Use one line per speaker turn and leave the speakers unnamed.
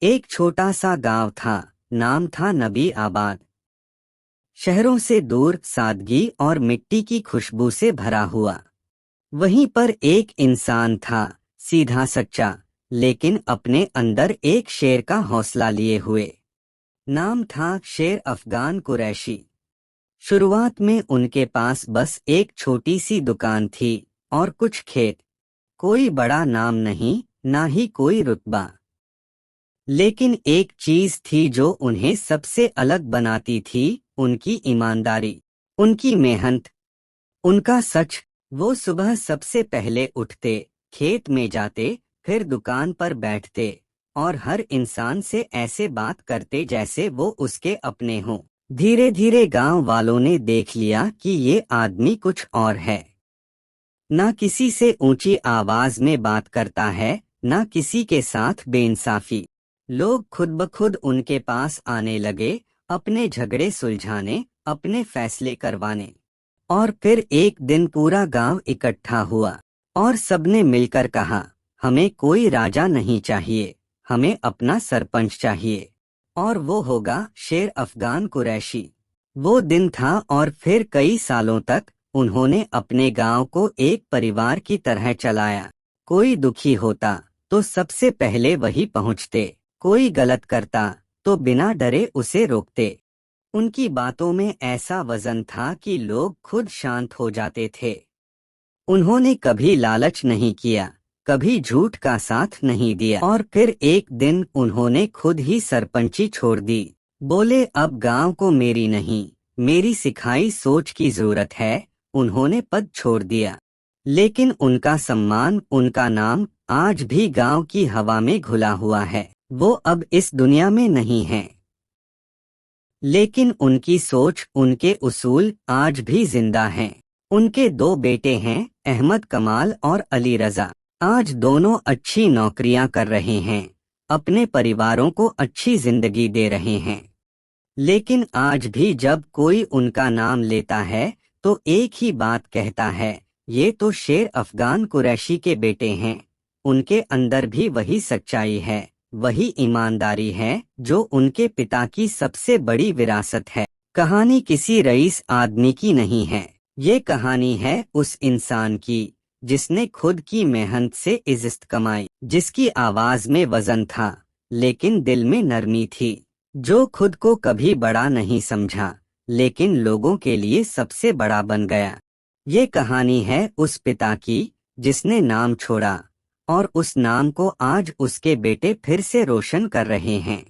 एक छोटा सा गांव था। नाम था नबी आबाद। शहरों से दूर, सादगी और मिट्टी की खुशबू से भरा हुआ। वहीं पर एक इंसान था, सीधा सच्चा, लेकिन अपने अंदर एक शेर का हौसला लिए हुए। नाम था शेर अफगान कुरैशी। शुरुआत में उनके पास बस एक छोटी सी दुकान थी और कुछ खेत। कोई बड़ा नाम नहीं, ना ही कोई रुतबा। लेकिन एक चीज थी जो उन्हें सबसे अलग बनाती थी, उनकी ईमानदारी, उनकी मेहनत, उनका सच। वो सुबह सबसे पहले उठते, खेत में जाते, फिर दुकान पर बैठते और हर इंसान से ऐसे बात करते जैसे वो उसके अपने हों। धीरे धीरे गांव वालों ने देख लिया कि ये आदमी कुछ और है। ना किसी से ऊंची आवाज में बात करता है, ना किसी के साथ बेइंसाफी। लोग खुद ब खुद उनके पास आने लगे, अपने झगड़े सुलझाने, अपने फैसले करवाने। और फिर एक दिन पूरा गांव इकट्ठा हुआ और सबने मिलकर कहा, हमें कोई राजा नहीं चाहिए, हमें अपना सरपंच चाहिए। और वो होगा शेर अफगान कुरैशी। वो दिन था और फिर कई सालों तक उन्होंने अपने गांव को एक परिवार की तरह चलाया। कोई दुखी होता तो सबसे पहले वही पहुंचते, कोई गलत करता तो बिना डरे उसे रोकते। उनकी बातों में ऐसा वजन था कि लोग खुद शांत हो जाते थे। उन्होंने कभी लालच नहीं किया, कभी झूठ का साथ नहीं दिया। और फिर एक दिन उन्होंने खुद ही सरपंची छोड़ दी। बोले, अब गांव को मेरी नहीं, मेरी सिखाई सोच की जरूरत है। उन्होंने पद छोड़ दिया, लेकिन उनका सम्मान, उनका नाम आज भी गांव की हवा में घुला हुआ है। वो अब इस दुनिया में नहीं है, लेकिन उनकी सोच, उनके उसूल आज भी जिंदा हैं। उनके दो बेटे हैं, अहमद कमाल और अली रजा। आज दोनों अच्छी नौकरियां कर रहे हैं, अपने परिवारों को अच्छी जिंदगी दे रहे हैं। लेकिन आज भी जब कोई उनका नाम लेता है तो एक ही बात कहता है, ये तो शेर अफगान कुरैशी के बेटे हैं। उनके अंदर भी वही सच्चाई है, वही ईमानदारी है जो उनके पिता की सबसे बड़ी विरासत है। कहानी किसी रईस आदमी की नहीं है, ये कहानी है उस इंसान की जिसने खुद की मेहनत से इज्जत कमाई, जिसकी आवाज में वजन था लेकिन दिल में नरमी थी, जो खुद को कभी बड़ा नहीं समझा लेकिन लोगों के लिए सबसे बड़ा बन गया। ये कहानी है उस पिता की जिसने नाम छोड़ा और उस नाम को आज उसके बेटे फिर से रोशन कर रहे हैं।